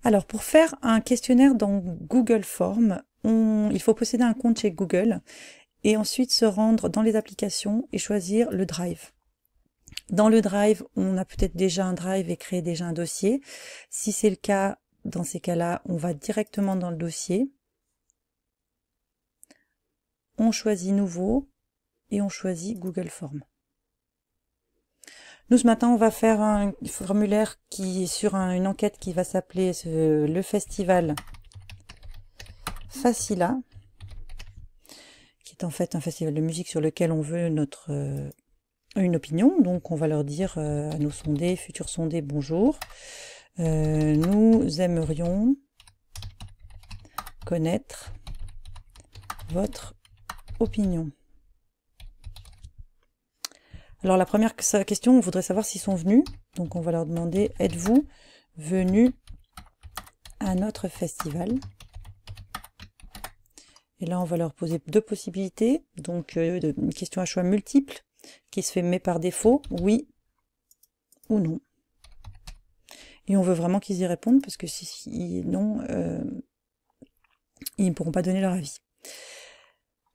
Alors, pour faire un questionnaire dans Google Forms, il faut posséder un compte chez Google et ensuite se rendre dans les applications et choisir le Drive. Dans le Drive, on a peut-être déjà un Drive et créé déjà un dossier. Si c'est le cas, dans ces cas-là, on va directement dans le dossier. On choisit Nouveau et on choisit Google Forms. Nous, ce matin, on va faire un formulaire qui est sur une enquête qui va s'appeler le festival Facila, qui est en fait un festival de musique sur lequel on veut une opinion. Donc, on va leur dire à nos sondés, futurs sondés, bonjour. Nous aimerions connaître votre opinion. Alors la première question, on voudrait savoir s'ils sont venus. Donc on va leur demander, êtes-vous venus à notre festival? Et là on va leur poser deux possibilités. Donc une question à choix multiple qui se fait mais par défaut, oui ou non. Et on veut vraiment qu'ils y répondent parce que si non, ils ne pourront pas donner leur avis.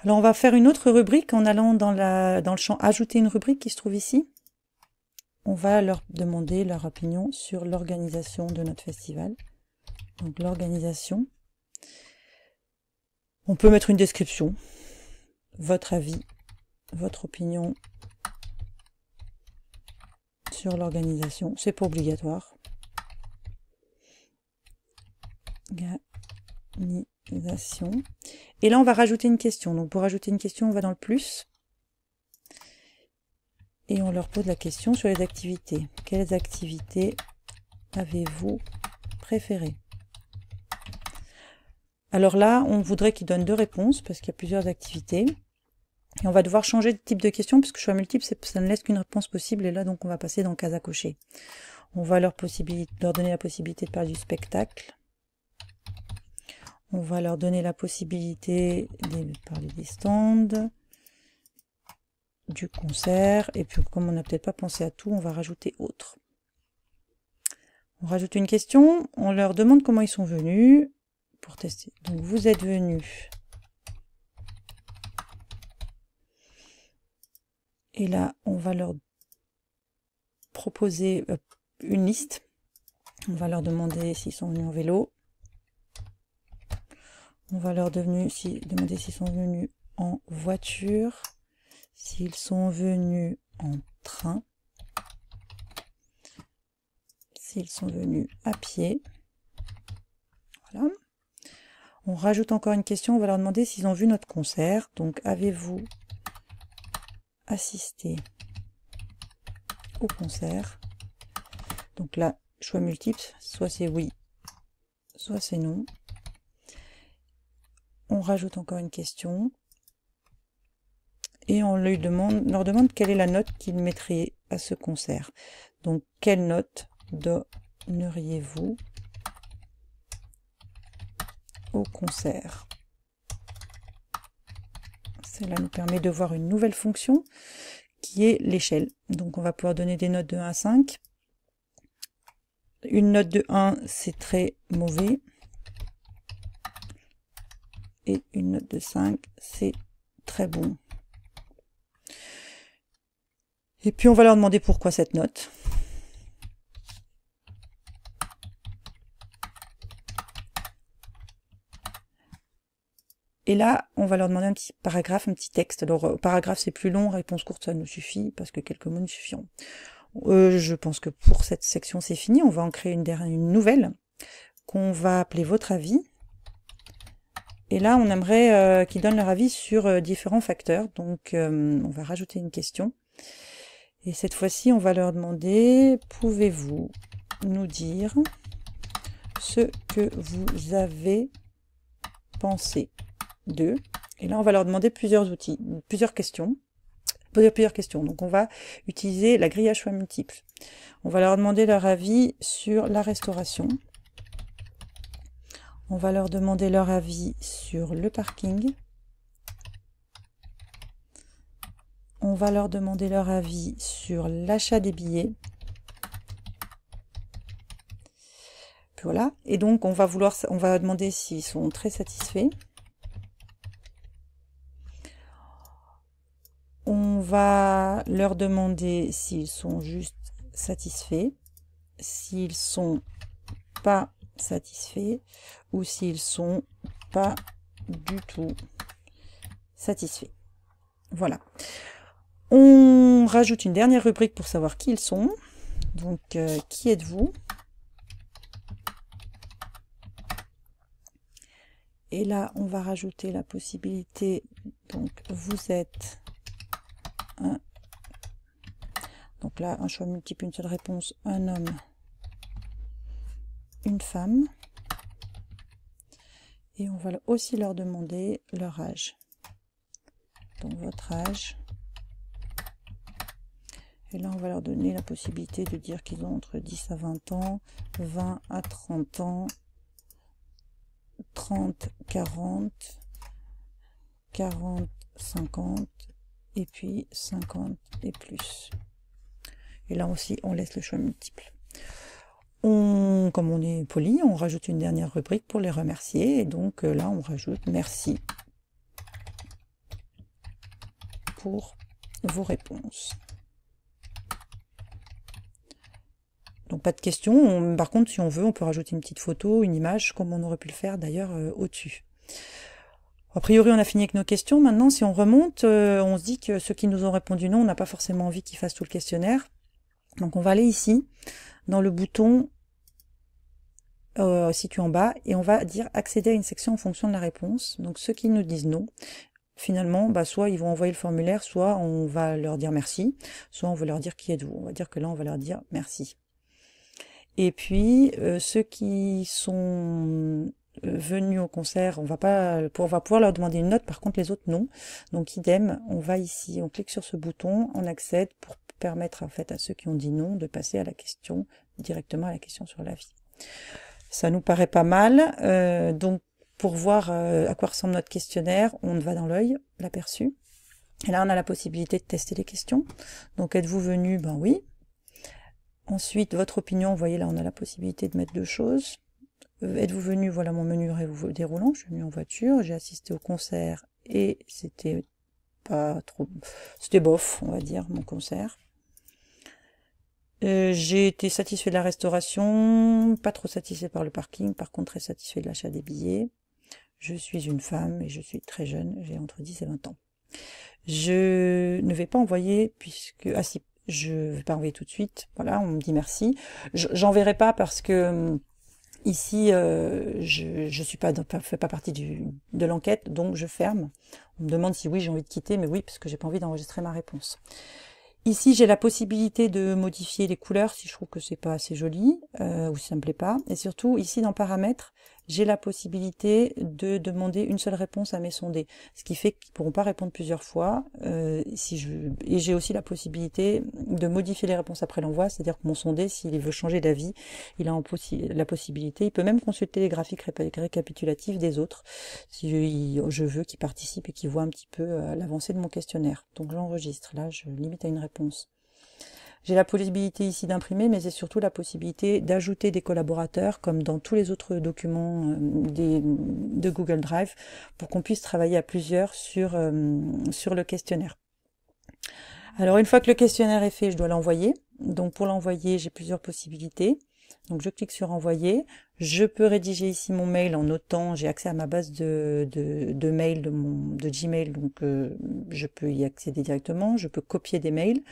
Alors on va faire une autre rubrique en allant dans le champ ajouter une rubrique qui se trouve ici. On va leur demander leur opinion sur l'organisation de notre festival. Donc l'organisation. On peut mettre une description, votre avis, votre opinion sur l'organisation. C'est pas obligatoire. Organisation. Et là, on va rajouter une question. Donc, pour rajouter une question, on va dans le plus. Et on leur pose la question sur les activités. Quelles activités avez-vous préférées? Alors là, on voudrait qu'ils donnent deux réponses parce qu'il y a plusieurs activités. Et on va devoir changer de type de question puisque choix multiple, ça ne laisse qu'une réponse possible. Et là, donc, on va passer dans case à cocher. On va leur donner la possibilité de parler du spectacle. On va leur donner la possibilité de parler des stands, du concert, et puis comme on n'a peut-être pas pensé à tout, on va rajouter autre. On rajoute une question, on leur demande comment ils sont venus pour tester. Donc vous êtes venus. Et là, on va leur proposer une liste. On va leur demander s'ils sont venus en vélo. On va leur demander s'ils sont venus en voiture, s'ils sont venus en train, s'ils sont venus à pied. Voilà. On rajoute encore une question, on va leur demander s'ils ont vu notre concert. Donc, avez-vous assisté au concert? Donc là, choix multiple, soit c'est oui, soit c'est non. On rajoute encore une question et on leur demande quelle est la note qu'ils mettraient à ce concert. Donc, quelle note donneriez-vous au concert? Cela nous permet de voir une nouvelle fonction qui est l'échelle. Donc, on va pouvoir donner des notes de 1 à 5. Une note de 1, c'est très mauvais. Et une note de 5, c'est très bon. Et puis on va leur demander pourquoi cette note. Et là, on va leur demander un petit paragraphe, un petit texte. Alors, paragraphe, c'est plus long, réponse courte, ça nous suffit, parce que quelques mots nous suffiront. Je pense que pour cette section, c'est fini. On va en créer une nouvelle, qu'on va appeler votre avis. Et là, on aimerait qu'ils donnent leur avis sur différents facteurs. Donc, on va rajouter une question. Et cette fois-ci, on va leur demander, pouvez-vous nous dire ce que vous avez pensé de... Et là, on va leur demander plusieurs questions. Donc, on va utiliser la grille à choix multiples. On va leur demander leur avis sur la restauration. On va leur demander leur avis sur le parking. On va leur demander leur avis sur l'achat des billets. voilà. Et donc on va demander s'ils sont très satisfaits. On va leur demander s'ils sont juste satisfaits, s'ils sont pas satisfaits ou s'ils sont pas du tout satisfaits. Voilà. On rajoute une dernière rubrique pour savoir qui ils sont. Donc, qui êtes-vous? Et là, on va rajouter la possibilité, donc vous êtes un, donc là, un choix multiple, une seule réponse, un homme, une femme. Et on va aussi leur demander leur âge. Donc votre âge. Et là, on va leur donner la possibilité de dire qu'ils ont entre 10 à 20 ans, 20 à 30 ans, 30, 40, 40, 50, et puis 50 et plus. Et là aussi, on laisse le choix multiple. Comme on est poli, on rajoute une dernière rubrique pour les remercier. Et donc là, on rajoute merci pour vos réponses. Donc pas de questions. Par contre, si on veut, on peut rajouter une petite photo, une image, comme on aurait pu le faire d'ailleurs au-dessus. A priori, on a fini avec nos questions. Maintenant, si on remonte, on se dit que ceux qui nous ont répondu non, on n'a pas forcément envie qu'ils fassent tout le questionnaire. Donc on va aller ici, dans le bouton situé en bas, et on va dire accéder à une section en fonction de la réponse. Donc ceux qui nous disent non, finalement, bah, soit ils vont envoyer le formulaire, soit on va leur dire merci, soit on va leur dire qui êtes-vous. On va dire que là, on va leur dire merci. Et puis, ceux qui sont venus au concert, on va pouvoir leur demander une note, par contre les autres non. Donc idem, on va ici, on clique sur ce bouton, on accède pour permettre en fait à ceux qui ont dit non de passer à la question, directement à la question sur la vie. Ça nous paraît pas mal, donc pour voir à quoi ressemble notre questionnaire, on va dans l'œil, l'aperçu. Et là on a la possibilité de tester les questions. Donc êtes-vous venu? Ben oui. Ensuite, votre opinion, vous voyez là on a la possibilité de mettre deux choses. Êtes-vous venu? Voilà mon menu déroulant, je suis venu en voiture, j'ai assisté au concert et c'était pas trop... C'était bof, on va dire, mon concert. J'ai été satisfait de la restauration, pas trop satisfait par le parking, par contre très satisfait de l'achat des billets. Je suis une femme et je suis très jeune, j'ai entre 10 et 20 ans. Je ne vais pas envoyer puisque... Ah si, je vais pas envoyer tout de suite, voilà, on me dit merci. J'enverrai pas parce que... Ici, je suis pas, fais pas partie de l'enquête, donc je ferme. On me demande si oui, j'ai envie de quitter, mais oui, parce que j'ai pas envie d'enregistrer ma réponse. Ici, j'ai la possibilité de modifier les couleurs si je trouve que c'est pas assez joli, ou si ça me plaît pas. Et surtout, ici, dans paramètres, j'ai la possibilité de demander une seule réponse à mes sondés. Ce qui fait qu'ils pourront pas répondre plusieurs fois. Et j'ai aussi la possibilité de modifier les réponses après l'envoi. C'est-à-dire que mon sondé, s'il veut changer d'avis, il a la possibilité. Il peut même consulter les graphiques récapitulatifs des autres. Si je veux qu'il participe et qu'il voit un petit peu l'avancée de mon questionnaire. Donc j'enregistre. Là, je limite à une réponse. J'ai la possibilité ici d'imprimer, mais c'est surtout la possibilité d'ajouter des collaborateurs, comme dans tous les autres documents de Google Drive, pour qu'on puisse travailler à plusieurs sur le questionnaire. Alors, une fois que le questionnaire est fait, je dois l'envoyer. Donc, pour l'envoyer, j'ai plusieurs possibilités. Donc, je clique sur envoyer. Je peux rédiger ici mon mail en notant, j'ai accès à ma base de mail de Gmail, donc je peux y accéder directement. Je peux copier des mails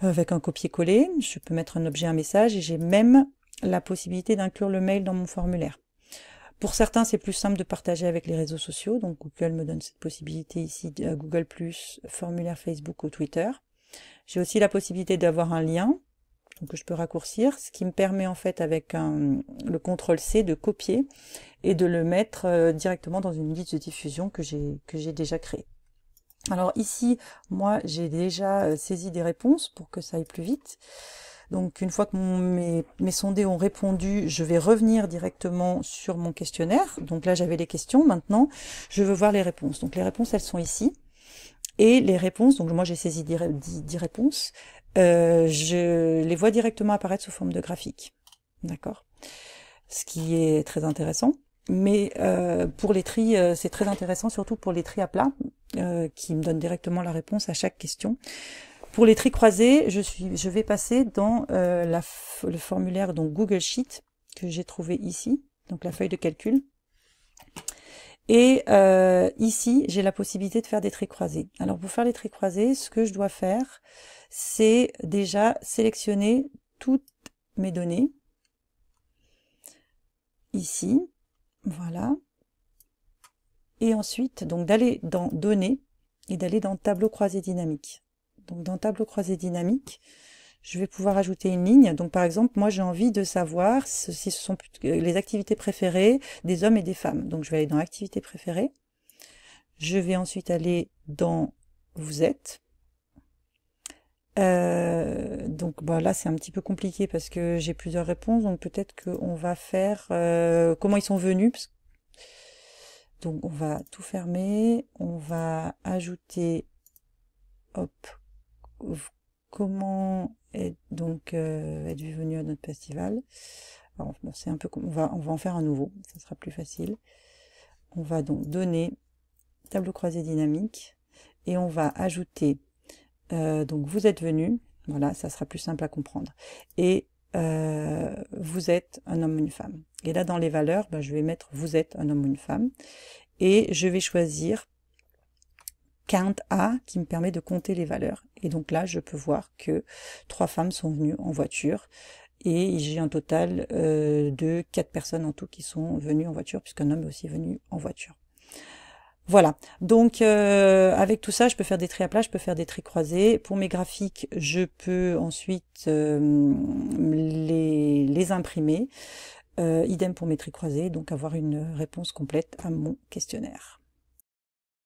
avec un copier-coller, je peux mettre un objet, un message, et j'ai même la possibilité d'inclure le mail dans mon formulaire. Pour certains, c'est plus simple de partager avec les réseaux sociaux, donc Google me donne cette possibilité ici, Google+, formulaire Facebook ou Twitter. J'ai aussi la possibilité d'avoir un lien, donc je peux raccourcir, ce qui me permet en fait avec le CTRL-C de copier et de le mettre directement dans une liste de diffusion que j'ai déjà créée. Alors ici, moi, j'ai déjà saisi des réponses pour que ça aille plus vite. Donc une fois que mes sondés ont répondu, je vais revenir directement sur mon questionnaire. Donc là, j'avais les questions. Maintenant, je veux voir les réponses. Donc les réponses, elles sont ici. Et les réponses, donc moi j'ai saisi 10 réponses, je les vois directement apparaître sous forme de graphique. D'accord ? ce qui est très intéressant. Mais pour les tris, c'est très intéressant, surtout pour les tris à plat, qui me donnent directement la réponse à chaque question. Pour les tris croisés, je vais passer dans le formulaire donc Google Sheet que j'ai trouvé ici, donc la feuille de calcul. Et ici, j'ai la possibilité de faire des traits croisés. Alors pour faire les traits croisés, ce que je dois faire, c'est déjà sélectionner toutes mes données. Ici, voilà. Et ensuite, donc d'aller dans Données et d'aller dans Tableau croisé dynamique. Donc dans Tableau croisé dynamique, je vais pouvoir ajouter une ligne. Donc par exemple, moi j'ai envie de savoir si ce sont les activités préférées des hommes et des femmes. Donc je vais aller dans Activités préférées. Je vais ensuite aller dans Vous êtes. Donc bah, là c'est un petit peu compliqué parce que j'ai plusieurs réponses. Donc peut-être qu'on va faire comment ils sont venus. Donc on va tout fermer. On va ajouter hop. Comment êtes-vous venu à notre festival? Alors, bon, c'est un peu on va en faire un nouveau, ça sera plus facile. On va donc donner tableau croisé dynamique et on va ajouter donc vous êtes venu, voilà, ça sera plus simple à comprendre. Et vous êtes un homme ou une femme. Et là dans les valeurs, je vais mettre vous êtes un homme ou une femme et je vais choisir Count A qui me permet de compter les valeurs. Et donc là, je peux voir que 3 femmes sont venues en voiture et j'ai un total de 4 personnes en tout qui sont venues en voiture puisqu'un homme est aussi venu en voiture. Voilà, donc avec tout ça, je peux faire des traits à plat, je peux faire des traits croisés. Pour mes graphiques, je peux ensuite les imprimer. Idem pour mes traits croisés, donc avoir une réponse complète à mon questionnaire.